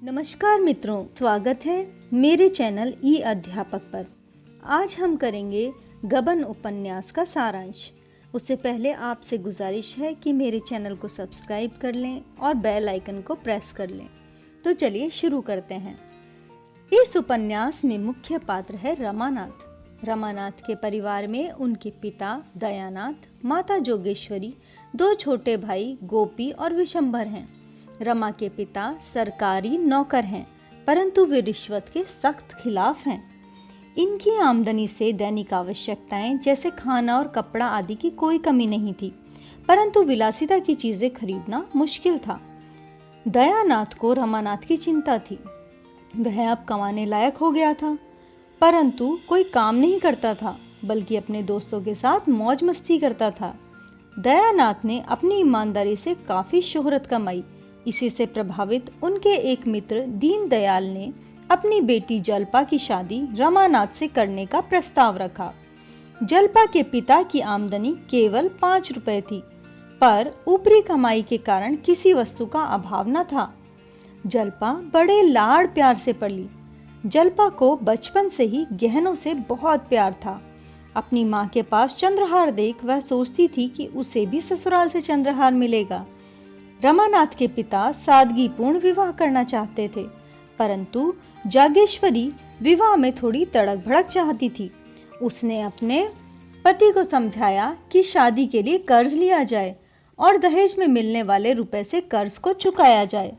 नमस्कार मित्रों, स्वागत है मेरे चैनल ई अध्यापक पर। आज हम करेंगे गबन उपन्यास का सारांश। उससे पहले आपसे गुजारिश है कि मेरे चैनल को सब्सक्राइब कर लें और बेल आइकन को प्रेस कर लें। तो चलिए शुरू करते हैं। इस उपन्यास में मुख्य पात्र है रमानाथ। रमानाथ के परिवार में उनके पिता दयानाथ, माता जोगेश्वरी, दो छोटे भाई गोपी और विशंभर हैं। रमा के पिता सरकारी नौकर हैं, परंतु वे रिश्वत के सख्त खिलाफ हैं। इनकी आमदनी से दैनिक आवश्यकताएं जैसे खाना और कपड़ा आदि की कोई कमी नहीं थी, परंतु विलासिता की चीजें खरीदना मुश्किल था। दयानाथ को रमानाथ की चिंता थी। वह अब कमाने लायक हो गया था, परंतु कोई काम नहीं करता था, बल्कि अपने दोस्तों के साथ मौज मस्ती करता था। दयानाथ ने अपनी ईमानदारी से काफी शोहरत कमाई। इसी से प्रभावित उनके एक मित्र दीनदयाल ने अपनी बेटी जल्पा की शादी रमानाथ से करने का प्रस्ताव रखा। जल्पा के पिता की आमदनी केवल 5 रुपए थी, पर ऊपरी कमाई के कारण किसी वस्तु का अभाव न था। जल्पा बड़े लाड़ प्यार से पली। जल्पा को बचपन से ही गहनों से बहुत प्यार था। अपनी माँ के पास चंद्रहार देख वह सोचती थी कि उसे भी ससुराल से चंद्रहार मिलेगा। रमानाथ के पिता सादगीपूर्ण विवाह करना चाहते थे, परंतु जागेश्वरी विवाह में थोड़ी तड़क भड़क चाहती थी। उसने अपने पति को समझाया कि शादी के लिए कर्ज लिया जाए और दहेज में मिलने वाले रुपए से कर्ज को चुकाया जाए।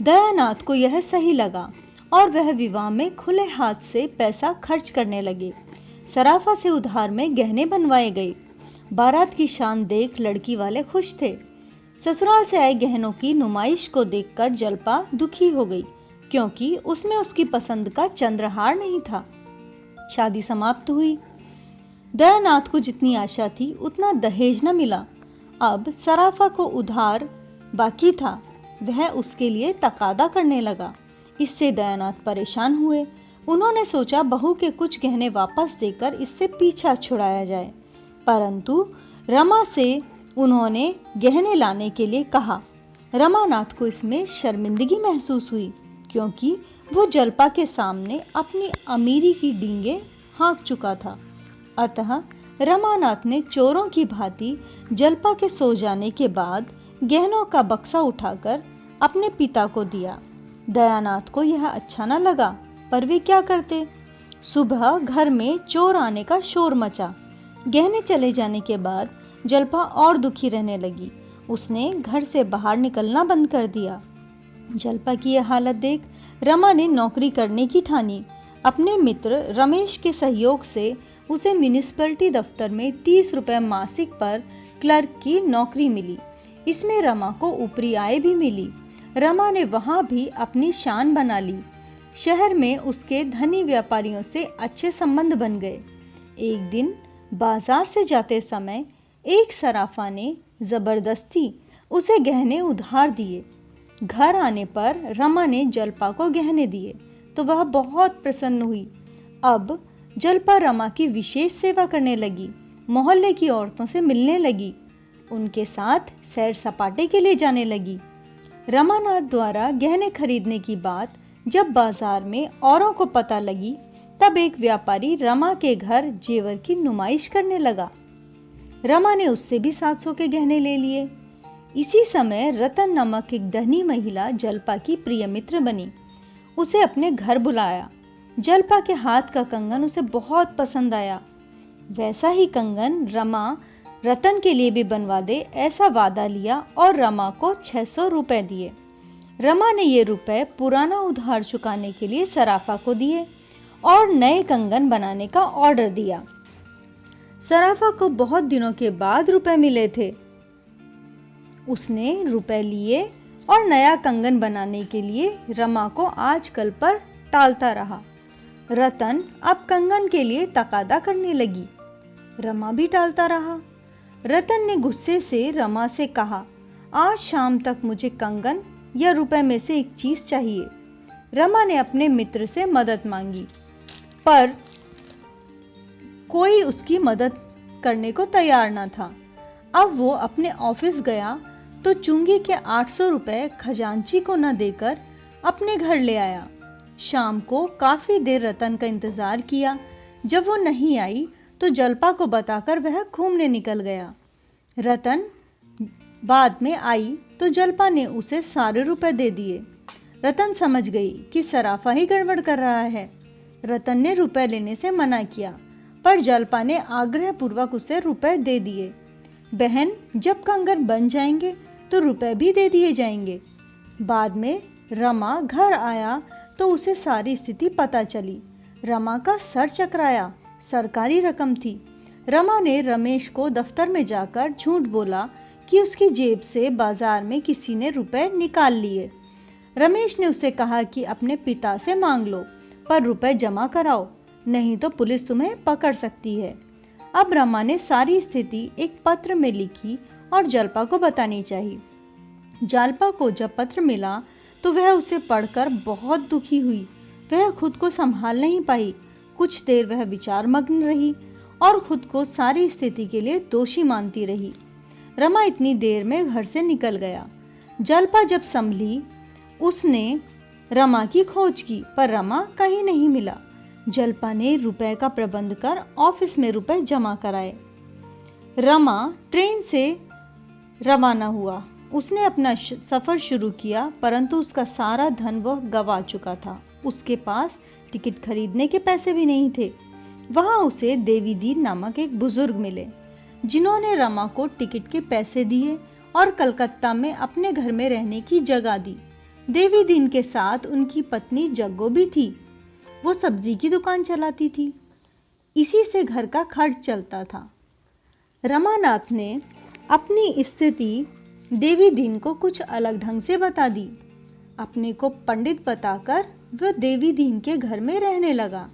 दयानाथ को यह सही लगा और वह विवाह में खुले हाथ से पैसा खर्च करने लगे। सराफा से उधार में गहने बनवाए गए। बारात की शान देख लड़की वाले खुश थे। ससुराल से आए गहनों की नुमाइश को देखकर जल्पा दुखी हो गई, क्योंकि उसमें उसकी पसंद का चंद्रहार नहीं था। शादी समाप्त हुई। दयानाथ को जितनी आशा थी उतना दहेज न मिला। अब सराफा को उधार बाकी था, वह उसके लिए तकादा करने लगा। इससे दयानाथ परेशान हुए। उन्होंने सोचा बहू के कुछ गहने वापस देकर इससे पीछा छुड़ाया जाए, परंतु रमा से उन्होंने गहने लाने के लिए कहा। रमानाथ को इसमें शर्मिंदगी महसूस हुई, क्योंकि वो जल्पा के सामने अपनी अमीरी की डींगे हाँक चुका था। अतः रमानाथ ने चोरों की भांति जल्पा के सो जाने के बाद गहनों का बक्सा उठाकर अपने पिता को दिया। दयानाथ को यह अच्छा न लगा, पर वे क्या करते। सुबह घर में चोर आने का शोर मचा। गहने चले जाने के बाद जल्पा और दुखी रहने लगी। उसने घर से बाहर निकलना बंद कर दिया। जल्पा की यह हालत देख रमा ने नौकरी करने की ठानी। अपने मित्र रमेश के सहयोग से उसे म्यूनिसिपैलिटी दफ्तर में 30 रुपए मासिक पर क्लर्क की नौकरी मिली। इसमें रमा को ऊपरी आय भी मिली। रमा ने वहां भी अपनी शान बना ली। शहर में उसके धनी व्यापारियों से अच्छे संबंध बन गए। एक दिन बाजार से जाते समय एक सराफा ने जबरदस्ती उसे गहने उधार दिए। घर आने पर रमा ने जल्पा को गहने दिए तो वह बहुत प्रसन्न हुई। अब जल्पा रमा की विशेष सेवा करने लगी। मोहल्ले की औरतों से मिलने लगी। उनके साथ सैर सपाटे के लिए जाने लगी। रमानाथ द्वारा गहने खरीदने की बात जब बाजार में औरों को पता लगी, तब एक व्यापारी रमा के घर जेवर की नुमाइश करने लगा। रमा ने उससे भी 700 के गहने ले लिए। इसी समय रतन नामक एक धनी महिला जल्पा की प्रिय मित्र बनी। उसे अपने घर बुलाया। जल्पा के हाथ का कंगन उसे बहुत पसंद आया। वैसा ही कंगन रमा रतन के लिए भी बनवा दे, ऐसा वादा लिया और रमा को 600 रुपए दिए। रमा ने ये रुपए पुराना उधार चुकाने के लिए सराफा को दिए और नए कंगन बनाने का ऑर्डर दिया। सराफा को बहुत दिनों के बाद रुपए मिले थे। उसने रुपए लिए और नया कंगन बनाने के लिए रमा को आजकल पर टालता रहा। रतन अब कंगन के लिए तकादा करने लगी। रमा भी टालता रहा। रतन ने गुस्से से रमा से कहा, आज शाम तक मुझे कंगन या रुपए में से एक चीज चाहिए। रमा ने अपने मित्र से मदद मांगी, पर कोई उसकी मदद करने को तैयार न था। अब वो अपने ऑफिस गया तो चुंगी के 800 रुपए खजांची को न देकर अपने घर ले आया। शाम को काफी देर रतन का इंतजार किया। जब वो नहीं आई तो जल्पा को बताकर वह घूमने निकल गया। रतन बाद में आई तो जल्पा ने उसे सारे रुपए दे दिए। रतन समझ गई कि सराफा ही गड़बड़ कर रहा है। रतन ने रुपए लेने से मना किया, पर जल्पा ने आग्रहपूर्वक उसे रुपए दे दिए। बहन, जब कंगन बन जाएंगे तो रुपए भी दे दिए जाएंगे। बाद में रमा घर आया तो उसे सारी स्थिति पता चली। रमा का सर चकराया। सरकारी रकम थी। रमा ने रमेश को दफ्तर में जाकर झूठ बोला कि उसकी जेब से बाजार में किसी ने रुपए निकाल लिए। रमेश ने उसे कहा कि अपने पिता से मांग लो, पर रुपए जमा कराओ, नहीं तो पुलिस तुम्हें पकड़ सकती है। अब रमा ने सारी स्थिति एक पत्र में लिखी और जल्पा को बतानी चाहिए। जल्पा को जब पत्र मिला तो वह उसे पढ़कर बहुत दुखी हुई। वह खुद को संभाल नहीं पाई। कुछ देर वह विचार मग्न रही और खुद को सारी स्थिति के लिए दोषी मानती रही। रमा इतनी देर में घर से निकल गया। जल्पा जब संभली, उसने रमा की खोज की, पर रमा कहीं नहीं मिला। जल्पा ने रुपए का प्रबंध कर ऑफिस में रुपए जमा कराए। रमा ट्रेन से रवाना हुआ। उसने अपना सफर शुरू किया, परंतु उसका सारा धन वह गवा चुका था। उसके पास टिकट खरीदने के पैसे भी नहीं थे। वहां उसे देवी दीन नामक एक बुजुर्ग मिले, जिन्होंने रमा को टिकट के पैसे दिए और कलकत्ता में अपने घर में रहने की जगह दी। देवी दीन के साथ उनकी पत्नी जग्गो भी थी। वो सब्जी की दुकान चलाती थी। इसी से घर का खर्च चलता था। रमानाथ ने अपनी स्थिति देवी दीन को कुछ अलग ढंग से बता दी। अपने को पंडित बताकर वह देवी दीन के घर में रहने लगा।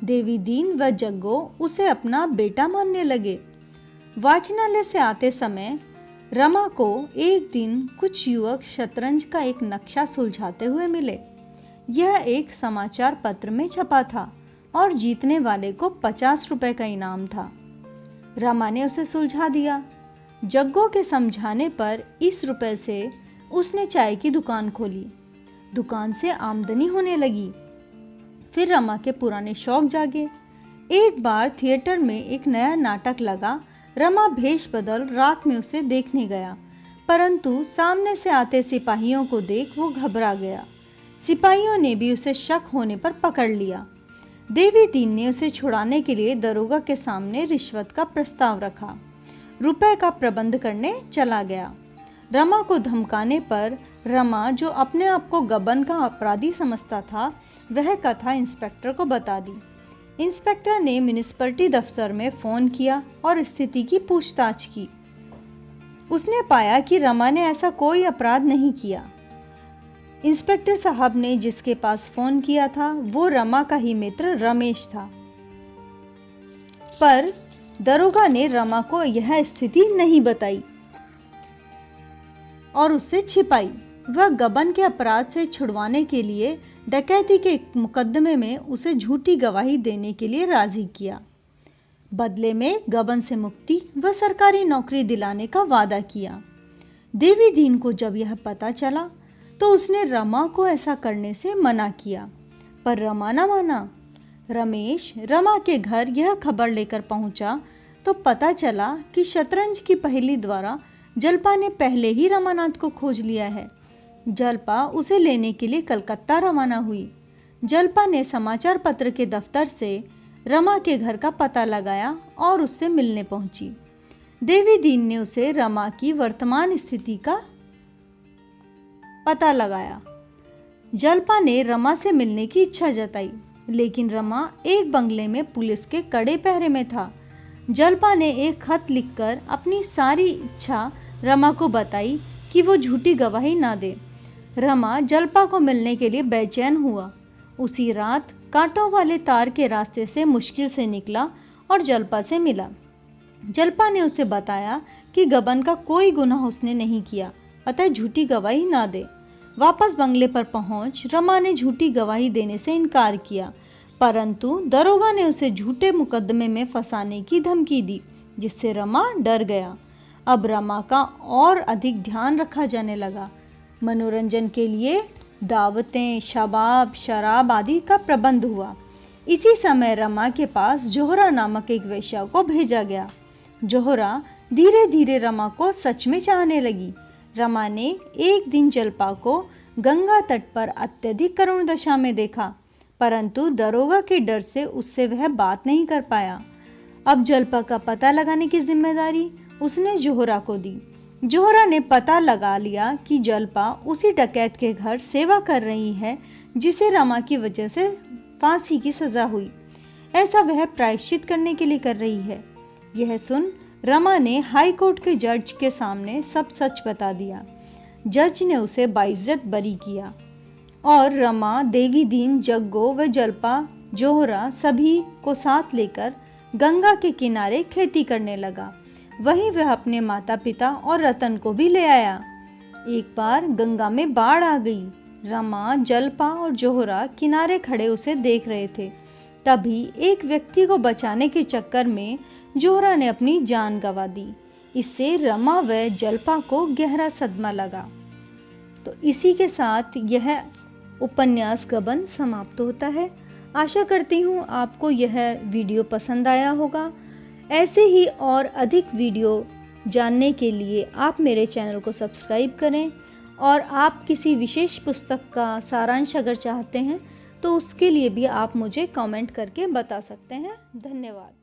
देवी दीन व जग्गो उसे अपना बेटा मानने लगे। वाचनालय से आते समय रमा को एक दिन कुछ युवक शतरंज का एक नक्शा सुलझाते हुए मिले। यह एक समाचार पत्र में छपा था और जीतने वाले को 50 रुपए का इनाम था। रमा ने उसे सुलझा दिया। जग्गो के समझाने पर इस रुपए से उसने चाय की दुकान खोली। दुकान से आमदनी होने लगी। फिर रमा के पुराने शौक जागे। एक बार थिएटर में एक नया नाटक लगा। रमा भेष बदल रात में उसे देखने गया, परंतु सामने से आते सिपाहियों को देख वो घबरा गया। सिपाहियों ने भी उसे शक होने पर पकड़ लिया। देवी दीन ने उसे छुड़ाने के लिए दरोगा के सामने रिश्वत का प्रस्ताव रखा। रुपए का प्रबंध करने चला गया। रमा को धमकाने पर रमा, जो अपने आप को गबन का अपराधी समझता था, वह कथा इंस्पेक्टर को बता दी। इंस्पेक्टर ने म्युनिसिपैलिटी दफ्तर में फोन किया और स्थिति की पूछताछ की। उसने पाया कि रमा ने ऐसा कोई अपराध नहीं किया। इंस्पेक्टर साहब ने जिसके पास फोन किया था वो रमा का ही मित्र रमेश था, पर दरोगा ने रमा को यह स्थिति नहीं बताई और उससे छिपाई। वह गबन के अपराध से छुड़वाने के लिए डकैती के मुकदमे में उसे झूठी गवाही देने के लिए राजी किया। बदले में गबन से मुक्ति व सरकारी नौकरी दिलाने का वादा किया। देवी दीन को जब यह पता चला तो उसने रमा को ऐसा करने से मना किया, पर रमा न माना। रमेश रमा के घर यह खबर लेकर पहुंचा तो पता चला कि शतरंज की पहेली द्वारा जल्पा ने पहले ही रमानाथ को खोज लिया है। जल्पा उसे लेने के लिए कलकत्ता रवाना हुई। जल्पा ने समाचार पत्र के दफ्तर से रमा के घर का पता लगाया और उससे मिलने पहुंची। देवी दीन ने उसे रमा की वर्तमान स्थिति का पता लगाया। जल्पा ने रमा से मिलने की इच्छा जताई, लेकिन रमा एक बंगले में पुलिस के कड़े पहरे में था। जल्पा ने एक खत लिखकर अपनी सारी इच्छा रमा को बताई कि वो झूठी गवाही ना दे। रमा जल्पा को मिलने के लिए बेचैन हुआ। उसी रात कांटों वाले तार के रास्ते से मुश्किल से निकला और जल्पा से मिला। जल्पा ने उसे बताया कि गबन का कोई गुनाह उसने नहीं किया, अतः झूठी गवाही ना दे। वापस बंगले पर पहुंच रमा ने झूठी गवाही देने से इनकार किया, परंतु दरोगा ने उसे झूठे मुकदमे में फंसाने की धमकी दी, जिससे रमा डर गया। अब रमा का और अधिक ध्यान रखा जाने लगा। मनोरंजन के लिए दावतें, शबाब, शराब आदि का प्रबंध हुआ। इसी समय रमा के पास जोहरा नामक एक वेश्या को भेजा गया। जोहरा धीरे धीरे रमा को सच में चाहने लगी। रमा ने एक दिन जल्पा को गंगा तट पर अत्यधिक करुण दशा में देखा, परंतु दरोगा के डर से उससे वह बात नहीं कर पाया। अब जल्पा का पता लगाने की जिम्मेदारी उसने जोहरा को दी। जोहरा ने पता लगा लिया कि जल्पा उसी डकैत के घर सेवा कर रही है जिसे रमा की वजह से फांसी की सजा हुई। ऐसा वह प्रायश्चित करने के लिए कर रही है। यह सुन रमा ने हाई कोर्ट के जज के सामने सब सच बता दिया। जज ने उसे बाइज्जत बरी किया और रमा, देवी दीन, जग्गो व जल्पा, जोहरा सभी को साथ लेकर गंगा के किनारे खेती करने लगा। वहीं वह अपने माता पिता और रतन को भी ले आया। एक बार गंगा में बाढ़ आ गई। रमा, जल्पा और जोहरा किनारे खड़े उसे देख रहे थे। तभी एक व्यक्ति को बचाने के चक्कर में जोहरा ने अपनी जान गंवा दी। इससे रमा व जल्पा को गहरा सदमा लगा। तो इसी के साथ यह उपन्यास गबन समाप्त होता है। आशा करती हूँ आपको यह वीडियो पसंद आया होगा। ऐसे ही और अधिक वीडियो जानने के लिए आप मेरे चैनल को सब्सक्राइब करें, और आप किसी विशेष पुस्तक का सारांश अगर चाहते हैं तो उसके लिए भी आप मुझे कमेंट करके बता सकते हैं। धन्यवाद।